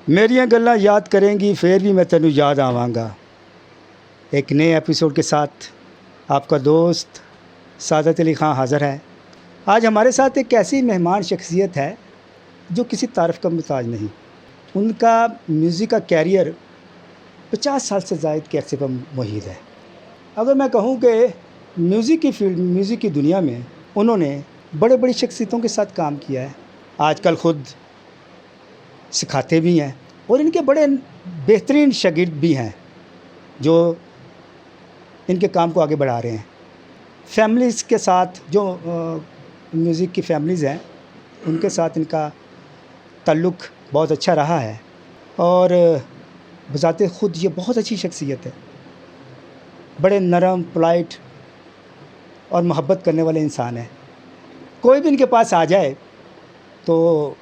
میریاں گلاں یاد کریں گی پھر بھی میں تینوں یاد آواں گا. ایک نئے ایپیسوڈ کے ساتھ آپ کا دوست سعادت علی خان حاضر ہے. آج ہمارے ساتھ ایک ایسی مہمان شخصیت ہے جو کسی تعارف کا محتاج نہیں. ان کا میوزک کا کیریئر 50 سال سے زائد کے عرصے پر محیط ہے. اگر میں کہوں کہ میوزک کی فیلڈ، میوزک کی دنیا میں انہوں نے بڑے بڑی شخصیتوں کے ساتھ کام کیا ہے. آج کل خود سکھاتے بھی ہیں اور ان کے بڑے بہترین شاگرد بھی ہیں جو ان کے کام کو آگے بڑھا رہے ہیں. فیملیز کے ساتھ جو میوزک کی فیملیز ہیں ان کے ساتھ ان کا تعلق بہت اچھا رہا ہے اور بذات خود یہ بہت اچھی شخصیت ہے. بڑے نرم، پولائٹ اور محبت کرنے والے انسان ہیں. کوئی بھی ان کے پاس آ جائے تو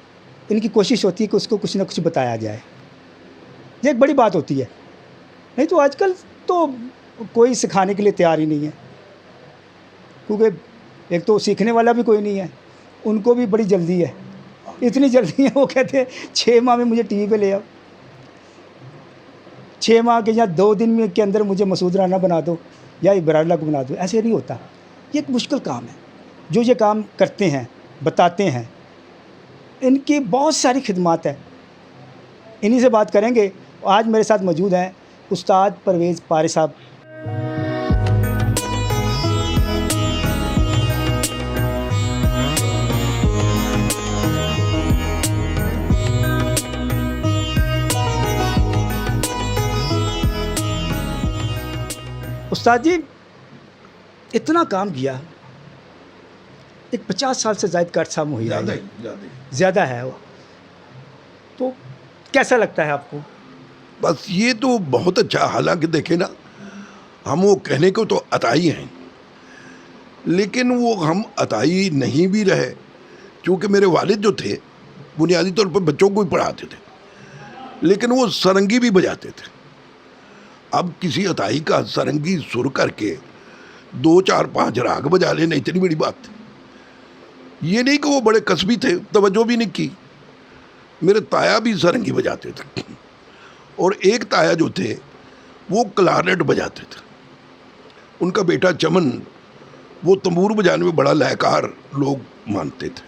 ان کی کوشش ہوتی ہے کہ اس کو کچھ نہ کچھ بتایا جائے. یہ ایک بڑی بات ہوتی ہے. نہیں تو آج کل تو کوئی سکھانے کے لیے تیار ہی نہیں ہے، کیونکہ ایک تو سیکھنے والا بھی کوئی نہیں ہے. ان کو بھی بڑی جلدی ہے، اتنی جلدی ہے وہ کہتے ہیں 6 ماہ میں مجھے ٹی وی پہ لے آؤ، 6 ماہ کے یا 2 دن میں کے اندر مجھے مسعود رانا بنا دو یا ابرار اللہ کو بنا دو. ایسے نہیں ہوتا. یہ ایک مشکل کام ہے. جو یہ کام کرتے ہیں، بتاتے ہیں، ان کی بہت ساری خدمات ہیں. انہی سے بات کریں گے. آج میرے ساتھ موجود ہیں استاد پرویز پارے صاحب. استاد جی، اتنا کام کیا، ایک 50 سال سے زائد کا عرصہ محیط ہے، زیادہ ہے وہ، تو کیسا لگتا ہے آپ کو؟ بس یہ تو بہت اچھا. حالانکہ دیکھیں نا، ہم وہ کہنے کو تو عطائی ہیں لیکن وہ ہم عطائی نہیں بھی رہے، کیونکہ میرے والد جو تھے بنیادی طور پر بچوں کو ہی پڑھاتے تھے لیکن وہ سرنگی بھی بجاتے تھے. اب کسی عطائی کا سرنگی سر کر کے 2 4 5 راگ بجا لینا اتنی بڑی بات تھی. یہ نہیں کہ وہ بڑے قصبی تھے، توجہ بھی نہیں کی. میرے تایا بھی سرنگی بجاتے تھے اور ایک تایا جو تھے وہ کلارنٹ بجاتے تھے. ان کا بیٹا چمن وہ تنبور بجانے میں بڑا لہکار لوگ مانتے تھے.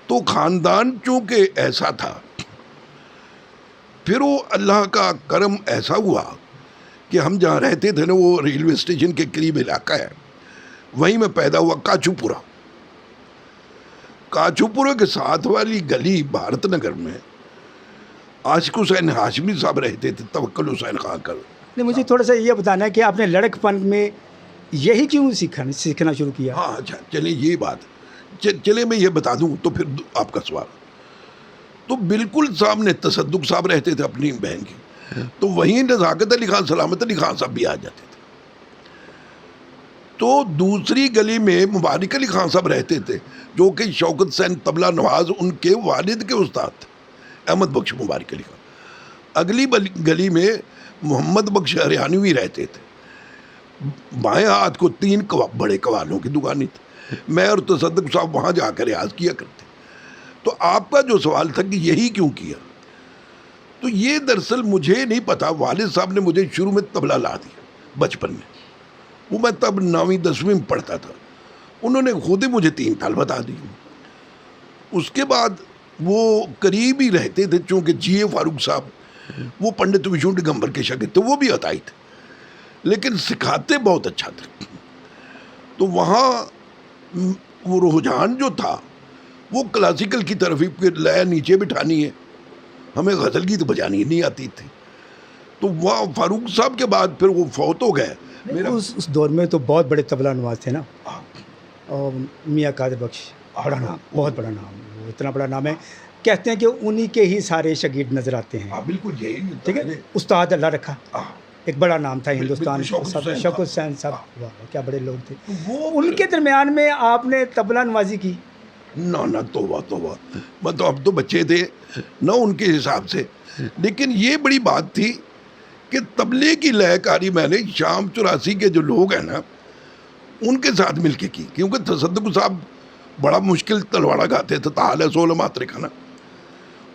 تو خاندان چونکہ ایسا تھا، پھر وہ اللہ کا کرم ایسا ہوا کہ ہم جہاں رہتے تھے نا وہ ریلوے اسٹیشن کے قریب علاقہ ہے، وہیں میں پیدا ہوا. کاچو پورہ کے ساتھ والی گلی بھارت نگر میں عاشق حسین ہاشمی صاحب رہتے تھے، توکل حسین خان کر. نہیں، مجھے تھوڑا سا یہ بتانا ہے کہ آپ نے لڑک پن میں یہی کیوں سیکھنا شروع کیا؟ ہاں اچھا، چلیں یہ بات چلے میں یہ بتا دوں تو پھر آپ کا سوال. تو بالکل سامنے تصدق صاحب رہتے تھے اپنی بہن کی، تو وہیں نزاکت علی خان، سلامت علی خان صاحب بھی آ جاتے تھے. تو دوسری گلی میں مبارک علی خان صاحب رہتے تھے جو کہ شوکت حسین طبلہ نواز ان کے والد کے استاد تھے، احمد بخش مبارک علی خان. اگلی گلی میں محمد بخش ہریانوی رہتے تھے. بائیں ہاتھ کو 3 بڑے قوالوں کی دکانیں تھی. میں اور تصدق صاحب وہاں جا کر ریاض کیا کرتے. تو آپ کا جو سوال تھا کہ یہی کیوں کیا، تو یہ دراصل مجھے نہیں پتا. والد صاحب نے مجھے شروع میں طبلہ لا دیا بچپن میں. وہ میں تب 9ویں 10ویں میں پڑھتا تھا. انہوں نے خود ہی مجھے 3 تال بتا دی. اس کے بعد وہ قریب ہی رہتے تھے، چونکہ جی اے فاروق صاحب وہ پنڈت وشنو ڈگمبر کے شاگرد تھے، وہ بھی عطائی تھے لیکن سکھاتے بہت اچھا تھے. تو وہاں وہ رجحان جو تھا وہ کلاسیکل کی طرف ہی، پھر لے نیچے بٹھانی ہے، ہمیں غزل گیت بجانی نہیں آتی تھی. تو وہاں فاروق صاحب کے بعد پھر وہ فوت ہو گئے. اس دور میں تو بہت بڑے طبلہ نواز تھے نا، اور میاں قادر بخش، بڑا نام، بہت بڑا نام، وہ اتنا بڑا نام ہے. کہتے ہیں کہ انہی کے ہی سارے شاگرد نظر آتے ہیں. بالکل یہی ٹھیک ہے. استاد اللہ رکھا، ایک بڑا نام تھا ہندوستان. شوکت حسین صاحب، کیا بڑے لوگ تھے. ان کے درمیان میں آپ نے طبلہ نوازی کی؟ نہ توبہ، مطلب اب تو بچے تھے نہ ان کے حساب سے. لیکن یہ بڑی بات تھی کہ طبلے کی لے کاری میں نے شام 84 کے جو لوگ ہیں نا ان کے ساتھ مل کے کی. کیونکہ تصدق صاحب بڑا مشکل تلواڑا گاتے تھے، تعالی سول ماترے کھانا.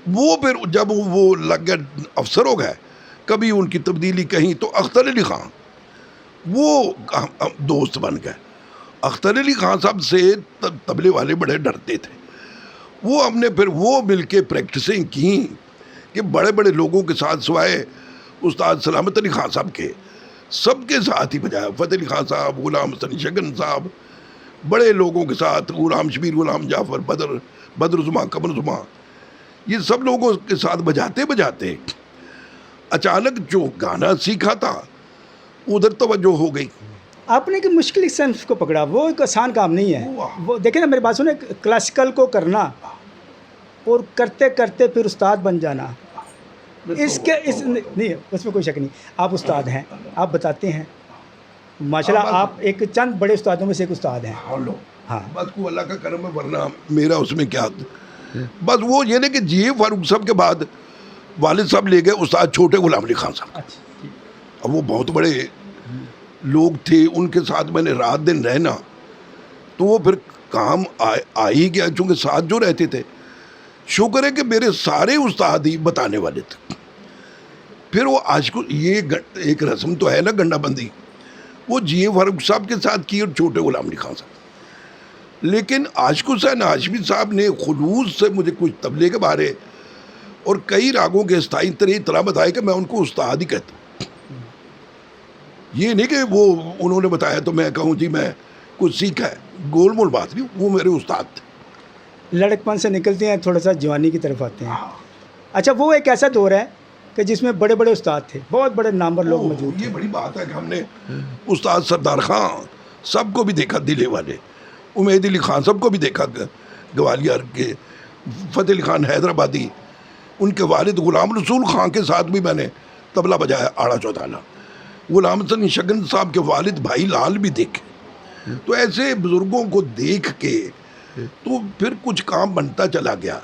وہ پھر جب وہ لگ گئے افسر ہو گئے، کبھی ان کی تبدیلی کہیں تو اختر علی خان وہ دوست بن گئے. اختر علی خان صاحب سے طبلے والے بڑے ڈرتے تھے. وہ ہم نے پھر وہ مل کے پریکٹسیں کی کہ بڑے بڑے لوگوں کے ساتھ سوائے استاد سلامت علی خان صاحب کے سب کے ساتھ ہی بجایا. فتح علی خان صاحب، غلام حسن شگن صاحب، بڑے لوگوں کے ساتھ، غلام شبیر، غلام جعفر، بدر زمان، قمر زمان، یہ سب لوگوں کے ساتھ بجاتے بجاتے اچانک جو گانا سیکھا تھا ادھر توجہ ہو گئی. آپ نے کہ مشکل صنف کو پکڑا، وہ ایک آسان کام نہیں ہے. وہ دیکھیں نا، میری بات سنیں، کلاسیکل کو کرنا اور کرتے کرتے پھر استاد بن جانا، نہیں، اس میں کوئی شک نہیں. آپ استاد ہیں، آپ بتاتے ہیں، ماشاءاللہ آپ ایک چند بڑے استادوں میں سے ایک استاد ہیں. ہاں، بس کو اللہ کا کرم ہے، ورنہ میرا اس میں کیا. بس وہ یہ نہیں کہ جی فاروق صاحب کے بعد والد صاحب لے گئے استاد چھوٹے غلام علی خان صاحب. اب وہ بہت بڑے لوگ تھے، ان کے ساتھ میں نے رات دن رہنا، تو وہ پھر کام آ ہی گیا، چونکہ ساتھ جو رہتے تھے. شکر ہے کہ میرے سارے استاد ہی بتانے والے تھے. پھر وہ آج کو یہ ایک رسم تو ہے نا گنڈا بندی، وہ جی فاروق صاحب کے ساتھ کی اور چھوٹے غلام علی خان صاحب. لیکن عاشق حسین ہاشمی صاحب نے خلوص سے مجھے کچھ طبلے کے بارے اور کئی راگوں کے استائی طرح بتایا کہ میں ان کو استاد ہی کہتا ہوں. یہ نہیں کہ وہ انہوں نے بتایا تو میں کہوں جی میں کچھ سیکھا ہے، گول مول بات نہیں، وہ میرے استاد تھے. لڑکپن سے نکلتے ہیں، تھوڑا سا جوانی کی طرف آتے ہیں. اچھا، وہ ایک ایسا دور ہے کہ جس میں بڑے بڑے استاد تھے، بہت بڑے نامور لوگ موجود تھے. یہ بڑی بات ہے کہ ہم نے استاد سردار خان سب کو بھی دیکھا، دلے والے امید علی خان سب کو بھی دیکھا، گوالیار کے فتح علی خان حیدرآبادی، ان کے والد غلام رسول خان کے ساتھ بھی میں نے طبلہ بجایا آڑا چوتھالا. غلام حسن شگن صاحب کے والد بھائی لال بھی دیکھے. تو ایسے بزرگوں کو دیکھ کے تو پھر کچھ کام بنتا چلا گیا.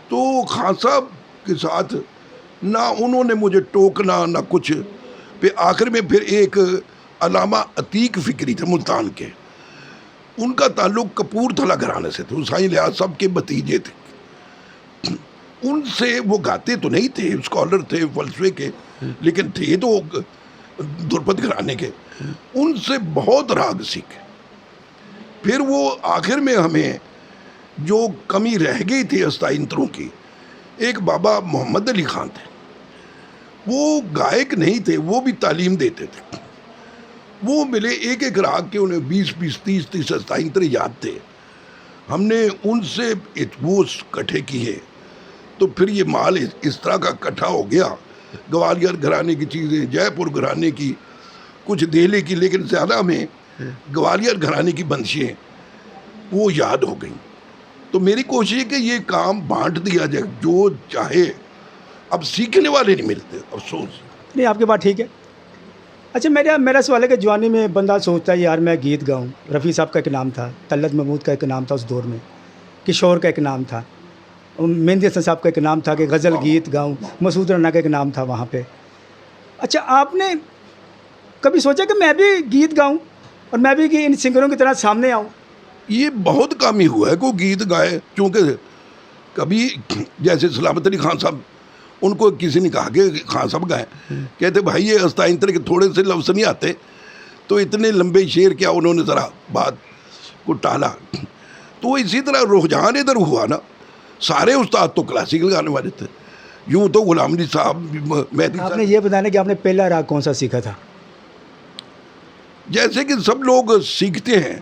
تو خان صاحب کے ساتھ نہ انہوں نے مجھے ٹوکنا نہ کچھ. پھر آخر میں پھر ایک علامہ عتیق فکری تھے ملتان کے، ان کا تعلق کپورتھلا گھرانے سے تھے، حسین لیاز صاحب کے بھتیجے تھے. ان سے وہ گاتے تو نہیں تھے، اسکالر تھے فلسفے کے، لیکن تھے تو دھرپد گھرانے کے. ان سے بہت راگ سیکھے. پھر وہ آخر میں ہمیں جو کمی رہ گئی تھی استائنتروں کی، ایک بابا محمد علی خان تھے، وہ گائک نہیں تھے، وہ بھی تعلیم دیتے تھے. وہ ملے ایک ایک راگ کے، انہیں 20 30 استائنترے یاد تھے. ہم نے ان سے وہ کٹھے کیے، تو پھر یہ مال اس طرح کا کٹھا ہو گیا. گوالیار گھرانے کی چیزیں، جے پور گھرانے کی، کچھ دہلی کی، لیکن زیادہ ہمیں گوالیار گھرانے کی بندشیں وہ یاد ہو گئیں. تو میری کوشش ہے کہ یہ کام بانٹ دیا جائے، جو چاہے. اب سیکھنے والے نہیں ملتے، افسوس. نہیں، آپ کی بات ٹھیک ہے. اچھا، میرا سوال ہے کہ جوانی میں بندہ سوچتا ہے یار میں گیت گاؤں. رفیع صاحب کا ایک نام تھا، طلعت محمود کا ایک نام تھا اس دور میں، کشور کا ایک نام تھا، مہندی حسن صاحب کا ایک نام تھا کہ غزل گیت گاؤں، مسعود رانا کا ایک نام تھا وہاں پہ. اچھا، آپ نے کبھی سوچا کہ میں بھی گیت گاؤں اور میں بھی ان سنگروں کی طرح سامنے آؤں؟ یہ بہت کام ہی ہوا ہے کوئی گیت گائے. چونکہ کبھی جیسے سلامت علی خان صاحب، ان کو کسی نے کہا کہ خان صاحب گائے، کہتے بھائی یہ استائنتر کے تھوڑے سے لفظ نہیں آتے، تو اتنے لمبے شعر کیا. انہوں نے ذرا بات کو ٹالا. تو اسی طرح رجحان ادھر ہوا نا. سارے استاد تو کلاسیکل گانے والے تھے. یوں تو غلام علی صاحب، مہدی آپ صاحب، نے یہ بتانا کہ آپ نے پہلا راگ کون سا سیکھا تھا؟ جیسے کہ سب لوگ سیکھتے ہیں،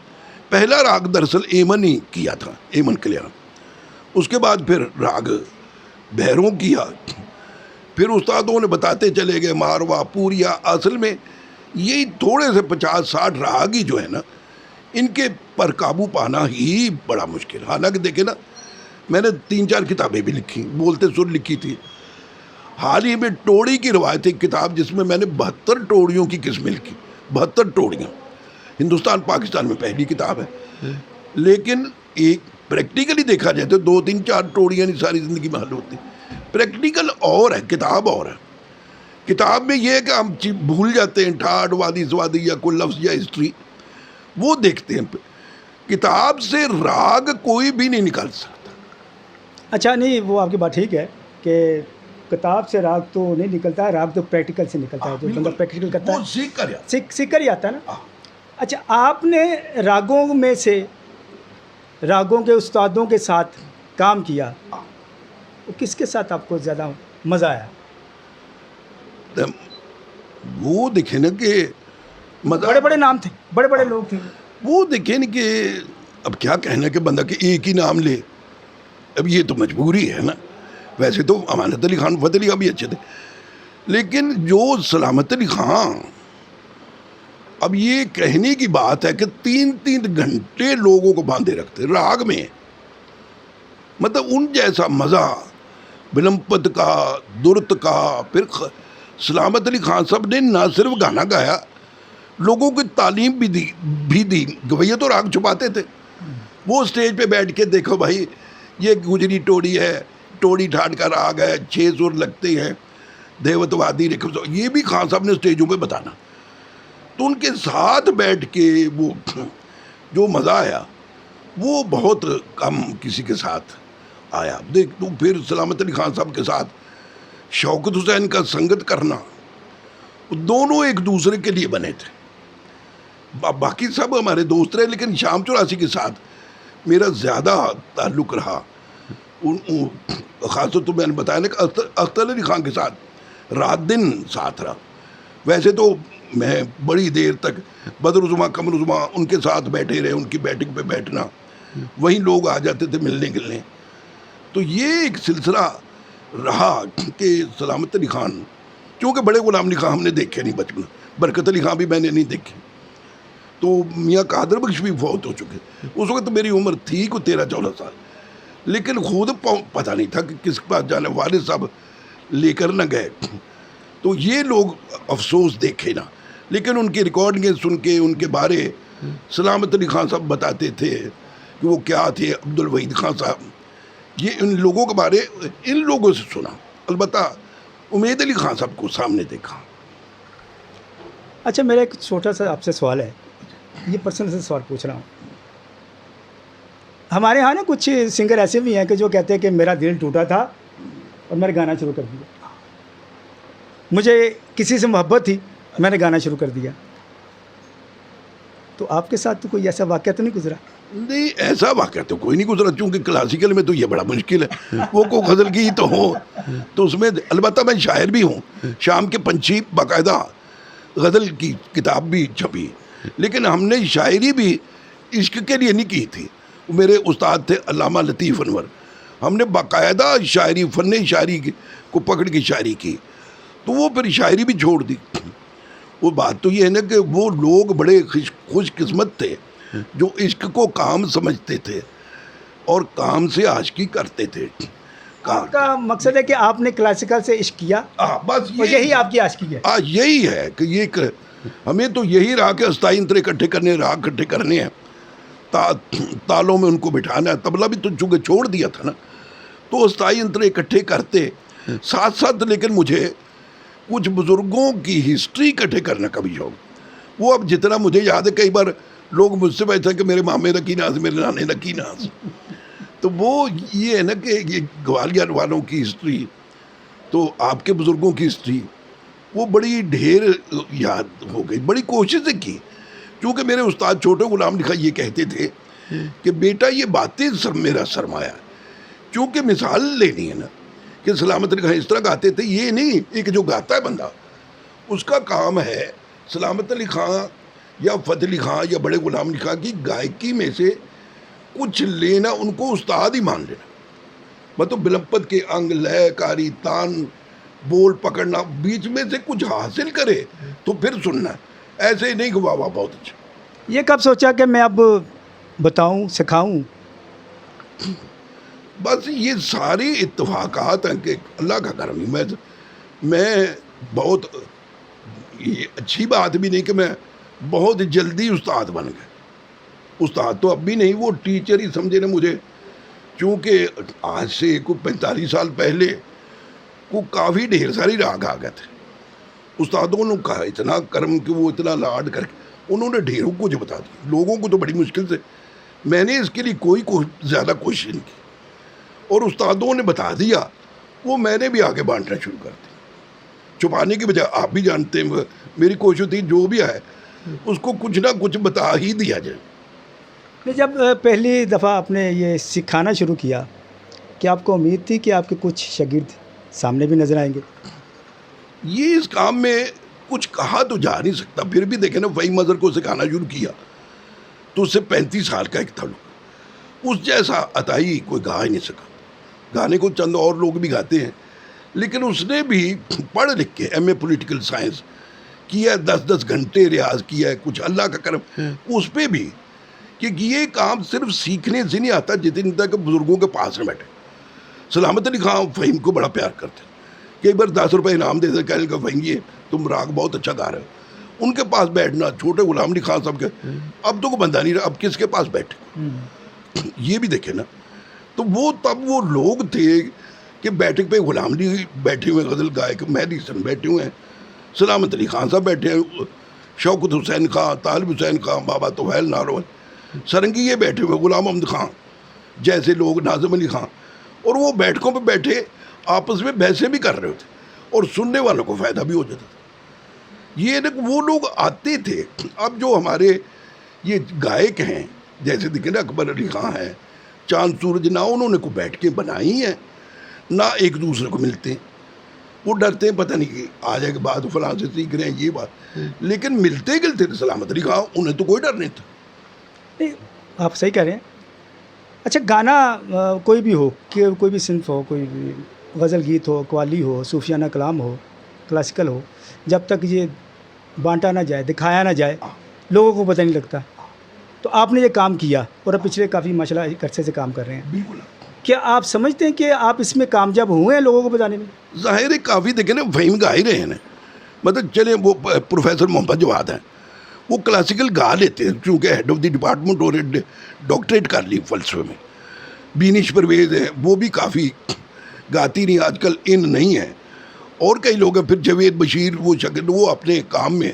پہلا راگ دراصل ایمن ہی کیا تھا، ایمن کلیان. اس کے بعد پھر راگ بھیروں کیا. پھر استادوں نے بتاتے چلے گئے ماروا، پوریا. اصل میں یہی تھوڑے سے 50 60 راگ ہی جو ہے نا، ان کے پر قابو پانا ہی بڑا مشکل. حالانکہ دیکھیں نا، میں نے 3 4 کتابیں بھی لکھی، بولتے سر لکھی تھی. حال ہی میں ٹوڑی کی روایت ایک کتاب، جس میں میں نے 72 ٹوڑیوں کی قسمیں لکھی. 72 ٹوڑیاں ہندوستان پاکستان میں پہلی کتاب ہے. لیکن ایک پریکٹیکلی دیکھا جائے تو 2 3 4 ٹوڑیاں نہیں ساری زندگی میں حل ہوتی. پریکٹیکل اور ہے، کتاب اور ہے. کتاب میں یہ ہے کہ ہم بھول جاتے ہیں ٹھاٹ، وادی سوادی یا کوئی لفظ یا ہسٹری، وہ دیکھتے ہیں. کتاب سے راگ کوئی بھی نہیں نکال سکتا. اچھا نہیں، وہ آپ کی بات ٹھیک ہے کہ کتاب سے راگ تو نہیں نکلتا ہے، راگ تو پریکٹیکل سے نکلتا ہے، جو بندہ پریکٹیکل کرتا وہ ہے سیکھ کر جاتا سیکھ کر ہی آتا ہے نا. ہاں. اچھا، آپ نے راگوں میں سے راگوں کے استادوں کے ساتھ کام کیا، وہ کس کے ساتھ آپ کو زیادہ مزہ آیا؟ وہ دیکھیں نا کہ مزہ بڑے بڑے نام تھے، بڑے بڑے لوگ تھے. وہ دیکھیں نا کہ اب کیا کہنا کہ بندہ کہ ایک ہی نام لے، اب یہ تو مجبوری ہے نا. ویسے تو امانت علی خان، فتح علی خان بھی اچھے تھے، لیکن جو سلامت علی خان، اب یہ کہنے کی بات ہے کہ 3 گھنٹے لوگوں کو باندھے رکھتے راگ میں. مطلب ان جیسا مزہ بلمپت کا، درت کا، پھر سلامت علی خان صاحب نے نہ صرف گانا گایا، لوگوں کی تعلیم بھی دی. گویے تو راگ چھپاتے تھے، وہ اسٹیج پہ بیٹھ کے دیکھو بھائی یہ گجری ٹوڑی ہے، ٹوڑی ٹھاٹ کا راگ ہے، 6 سر لگتے ہیں، دیوت وادی رکھو، یہ بھی خان صاحب نے اسٹیجوں پہ بتانا. تو ان کے ساتھ بیٹھ کے وہ جو مزہ آیا وہ بہت کم کسی کے ساتھ آیا. دیکھ تو پھر سلامت علی خان صاحب کے ساتھ شوکت حسین کا سنگت کرنا، دونوں ایک دوسرے کے لیے بنے تھے. باقی سب ہمارے دوست رہے، لیکن شام 84 کے ساتھ میرا زیادہ تعلق رہا. خاص طور تو میں نے بتایا نا کہ اختر علی خان کے ساتھ رات دن ساتھ رہا. ویسے تو میں بڑی دیر تک بدر الزما قمر الزما ان کے ساتھ بیٹھے رہے، ان کی بیٹنگ پہ بیٹھنا، وہیں لوگ آ جاتے تھے ملنے گلنے. تو یہ ایک سلسلہ رہا کہ سلامت علی خان، چونکہ بڑے غلام علی خان ہم نے دیکھے نہیں بچپن، برکت علی خان بھی میں نے نہیں دیکھے، تو میاں قادر بخش بھی فوت ہو چکے. اس وقت میری عمر تھی کوئی 13-14 سال، لیکن خود پتہ نہیں تھا کہ کس کے پاس جانا، والد صاحب لے کر نہ گئے. تو یہ لوگ افسوس دیکھے نا، لیکن ان کی ریکارڈنگیں سن کے ان کے بارے سلامت علی خان صاحب بتاتے تھے کہ وہ کیا تھے. عبد الوحید خان صاحب، یہ ان لوگوں کے بارے ان لوگوں سے سنا. البتہ امید علی خان صاحب کو سامنے دیکھا. اچھا، میرا ایک چھوٹا سا آپ سے سوال ہے، یہ پرسنل سے سوال پوچھ رہا ہوں. ہمارے ہاں نا کچھ سنگر ایسے بھی ہیں کہ جو کہتے ہیں کہ میرا دل ٹوٹا تھا اور میں نے گانا شروع کر دیا، مجھے کسی سے محبت تھی، میں نے گانا شروع کر دیا. تو آپ کے ساتھ تو کوئی ایسا واقعہ تو نہیں گزرا؟ نہیں، ایسا واقعہ تو کوئی نہیں گزرا، چونکہ کلاسیکل میں تو یہ بڑا مشکل ہے، وہ کو غزل کی تو ہو تو اس میں. البتہ میں شاعر بھی ہوں، شام کے پنچھی باقاعدہ غزل کی کتاب بھی چھپی، لیکن ہم نے شاعری بھی عشق کے لیے نہیں کی تھی. میرے استاد تھے علامہ لطیف انور، ہم نے باقاعدہ شاعری، فن شاعری کو پکڑ کے شاعری کی، تو وہ پھر شاعری بھی چھوڑ دی. وہ بات تو یہ ہے نا کہ وہ لوگ بڑے خوش قسمت تھے جو عشق کو کام سمجھتے تھے اور کام سے عاشقی کرتے تھے. آپ کا مقصد ہے کہ آپ نے کلاسیکل سے عشق کیا، بس اور یہی آپ کی عاشقی ہے. یہی ہے کہ یہ ہمیں تو یہی رہا کہ استائی انترے اکٹھے کرنے، راگ اکٹھے کرنے ہیں، تالوں میں ان کو بٹھانا ہے. تبلا بھی تو چونکہ چھوڑ دیا تھا نا، تو استائی انترے اکٹھے کرتے ساتھ ساتھ. لیکن مجھے کچھ بزرگوں کی ہسٹری اکٹھے کرنے کا بھی شوق. وہ اب جتنا مجھے یاد ہے، کئی بار لوگ مجھ سے پوچھتے ہیں کہ میرے مامے رکی ناز، میرے نانے رکی ناز. تو وہ یہ ہے نا کہ یہ گوالیار والوں کی ہسٹری، تو آپ کے بزرگوں کی ہسٹری وہ بڑی ڈھیر یاد ہو گئی. بڑی کوششیں کی، چونکہ میرے استاد چھوٹے غلام علی خان یہ کہتے تھے کہ بیٹا یہ باتیں سب میرا سرمایہ ہے. چونکہ مثال لینی ہے نا کہ سلامت علی خان اس طرح گاتے تھے، یہ نہیں ایک جو گاتا ہے بندہ اس کا کام ہے سلامت علی خان یا فتح علی خان یا بڑے غلام علی خان کی گائکی میں سے کچھ لینا، ان کو استاد ہی مان لینا. مطلب بلمپت کے انگ، لے کاری، تان، بول پکڑنا، بیچ میں سے کچھ حاصل کرے تو پھر سننا، ایسے ہی نہیں کہ واہ واہ بہت اچھا. یہ کب سوچا کہ میں اب بتاؤں، سکھاؤں؟ بس یہ ساری اتفاقات ہیں کہ اللہ کا کرم ہی. میں بہت یہ اچھی بات بھی نہیں کہ میں بہت جلدی استاد بن گئے. استاد تو اب بھی نہیں، وہ ٹیچر ہی سمجھے نا مجھے. چونکہ آج سے کوئی 45 سال پہلے کو کافی ڈھیر ساری راگ آ گئے تھے. استادوں نے کہا اتنا کرم کہ وہ اتنا لاڈ کر کے انہوں نے ڈھیروں کو جو بتا دیا. لوگوں کو تو بڑی مشکل سے. میں نے اس کے لیے کوئی زیادہ کوشش نہیں کی. اور استادوں نے بتا دیا وہ میں نے بھی آگے بانٹنا شروع کر دیا, چھپانے کی بجائے. آپ بھی جانتے ہیں میری کوشش تھی جو بھی آئے اس کو کچھ نہ کچھ بتا ہی دیا جائے. جب پہلی دفعہ آپ نے یہ سکھانا شروع کیا, کیا آپ کو امید تھی کہ آپ کے کچھ شاگرد سامنے بھی نظر آئیں گے؟ یہ اس کام میں کچھ کہا تو جا نہیں سکتا. پھر بھی دیکھیں نا, فہیم اظہر کو سکھانا شروع کیا تو اس سے 35 سال کا ایک تھا لوگ, اس جیسا عطائی کوئی گا ہی نہیں سکا. گانے کو چند اور لوگ بھی گاتے ہیں, لیکن اس نے بھی پڑھ لکھ کے ایم اے پولیٹیکل سائنس کیا, 10 گھنٹے ریاض کیا ہے, کچھ اللہ کا کرم اس پہ بھی کہ یہ کام صرف سیکھنے سے نہیں آتا جتنی تک بزرگوں کے پاس نہ بیٹھے. سلامت علی خان فہیم کو بڑا پیار کرتے, کئی بار 10 روپے انعام دیتے, کہنے کا فہیم یہ تم راگ بہت اچھا گا رہے ہو. ان کے پاس بیٹھنا, چھوٹے غلام علی خان صاحب کے, اب تو کوئی بندہ نہیں رہا, اب کس کے پاس بیٹھے. یہ بھی دیکھیں نا, تو وہ تب وہ لوگ تھے کہ بیٹھک پہ غلام علی بیٹھے ہوئے غزل گائک, مہدی حسن بیٹھے ہوئے ہیں, سلامت علی خان صاحب بیٹھے ہیں, شوکت حسین خان, طالب حسین خان, بابا طویل نارول, سرنگی یہ بیٹھے ہوئے, غلام محمد خان جیسے لوگ, ناظم علی خان, اور وہ بیٹھکوں پہ بیٹھے آپس میں بحثیں بھی کر رہے ہوتے اور سننے والوں کو فائدہ بھی ہو جاتا تھا. یہ وہ لوگ آتے تھے. اب جو ہمارے یہ گائک ہیں جیسے دیکھیں نا, اکبر علی خان ہیں, چاند سورج, نہ انہوں نے کو بیٹھ کے بنائی ہیں, نہ ایک دوسرے کو ملتے ہیں. وہ ڈرتے ہیں پتہ نہیں کہ آ جائے کے بعد فلاں سے سیکھ رہے ہیں یہ بات, لیکن ملتے گلتے تھے سلامت علی خان, انہیں تو کوئی ڈر نہیں تھا. نہیں, آپ صحیح کہہ رہے ہیں. اچھا, گانا کوئی بھی ہو, کہ کوئی بھی صنف ہو, کوئی بھی غزل گیت ہو, قوالی ہو, صوفیانہ کلام ہو, کلاسیکل ہو, جب تک یہ بانٹا نہ جائے, دکھایا نہ جائے, لوگوں کو پتہ نہیں لگتا. تو آپ نے یہ کام کیا اور اب پچھلے کافی ماشاءاللہ ایک عرصے سے کام کر رہے ہیں. بالکل. کیا آپ سمجھتے ہیں کہ آپ اس میں کامیاب ہوئے ہیں لوگوں کو بتانے میں؟ ظاہر ہے کافی دیکھیں نا, فہیم گا ہی رہے ہیں. مطلب چلیں وہ پروفیسر محمد جواد ہیں, وہ کلاسیکل گا لیتے ہیں چونکہ ہیڈ آف دی ڈپارٹمنٹ اور ڈاکٹریٹ کر لی فلسفے میں. بینش پرویز ہیں, وہ بھی کافی گاتی نہیں, آج کل ان نہیں ہے. اور کئی لوگ ہیں, پھر جاوید بشیر وہ شکل, وہ اپنے کام میں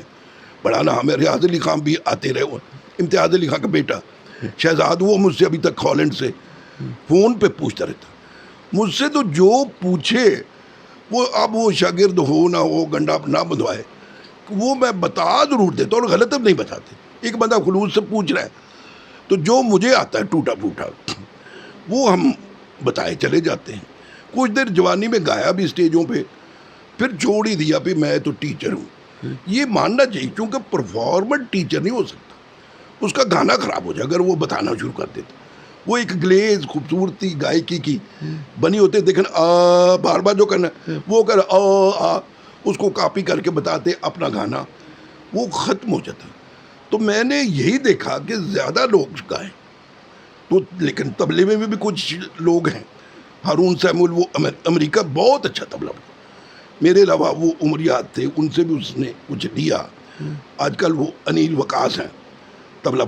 بڑا نام ہے. ریاض علی خان بھی آتے رہے, امتیاز علی خان کا بیٹا شہزاد, وہ مجھ سے ابھی تک ہالینڈ سے فون پہ پوچھتا رہتا مجھ سے, تو جو پوچھے وہ, اب وہ شاگرد ہو نہ ہو, گنڈا نہ بندھوائے, وہ میں بتا ضرور دیتا اور غلط اب نہیں بتاتے. ایک بندہ خلوص سے پوچھ رہا ہے تو جو مجھے آتا ہے ٹوٹا پھوٹا وہ ہم بتائے چلے جاتے ہیں. کچھ دیر جوانی میں گایا بھی اسٹیجوں پہ, پھر چھوڑ ہی دیا پھر میں تو ٹیچر ہوں. یہ ماننا چاہیے, کیونکہ پرفارمر ٹیچر نہیں ہو سکتا, اس کا گانا خراب ہو جائے اگر وہ بتانا شروع کر دیتا. وہ ایک گلیز خوبصورتی گائکی کی بنی ہوتے, دیکھیں بار بار جو کرنا وہ کر اس کو کاپی کر کے بتاتے, اپنا گانا وہ ختم ہو جاتا. تو میں نے یہی دیکھا کہ زیادہ لوگ گائیں تو, لیکن تبلے میں بھی کچھ لوگ ہیں. ہارون سیمول وہ امریکہ بہت اچھا تبلا, میرے علاوہ وہ عمریات تھے, ان سے بھی اس نے کچھ لیا. آج کل وہ انیل وکاس ہیں, تبلا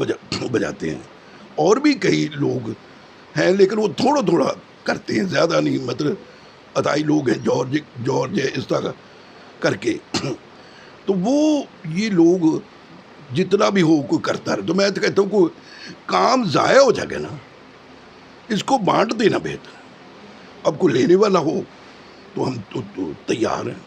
بجاتے ہیں. اور بھی کئی لوگ ہیں لیکن وہ تھوڑا تھوڑا کرتے ہیں, زیادہ نہیں. مطلب عطائی لوگ ہیں, جارج اس طرح کر کے. تو وہ یہ لوگ جتنا بھی ہو کوئی کرتا رہے. تو میں تو کہتا ہوں کوئی کام ضائع ہو جائے گا نا, اس کو بانٹ دینا بہتر. اب کوئی لینے والا ہو تو ہم تو تیار ہیں.